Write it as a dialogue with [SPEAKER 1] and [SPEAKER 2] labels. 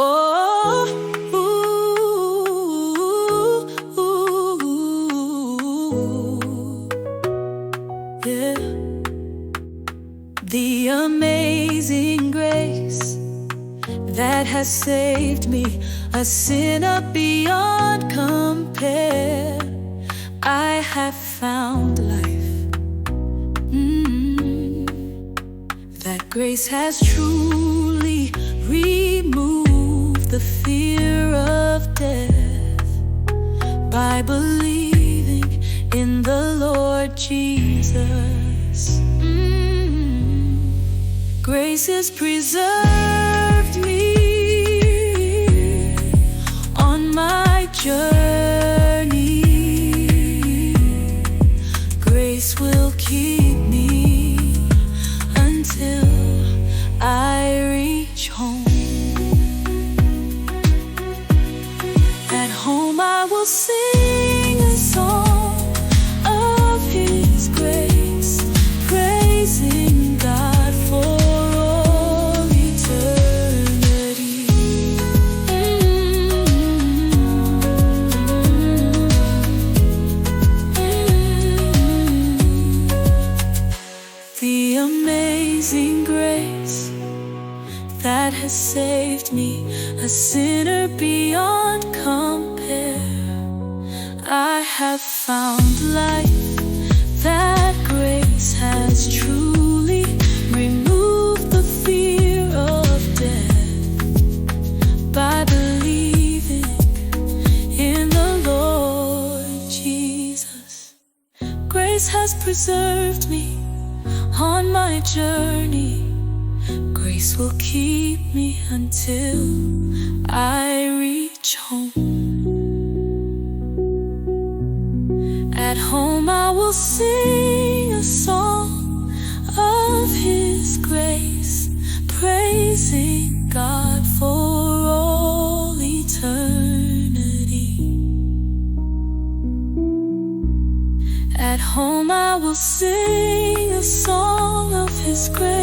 [SPEAKER 1] Oh, yeah. The amazing grace that has saved me, a sinner beyond compare. I have found life. That grace has truly removed the fear of death by believing in the Lord Jesus. Grace has preserved me on my journey. Grace will keep me until I reach home. At home I will sing a song of His grace, praising God for all eternity. The amazing grace that has saved me, a sinner beyond compare. I have found life. That grace has truly removed the fear of death by believing in the Lord Jesus. Grace has preserved me on my journey. Grace will keep me until I reach home. At home I will sing a song of His grace, praising God for all eternity. At home I will sing a song of His grace,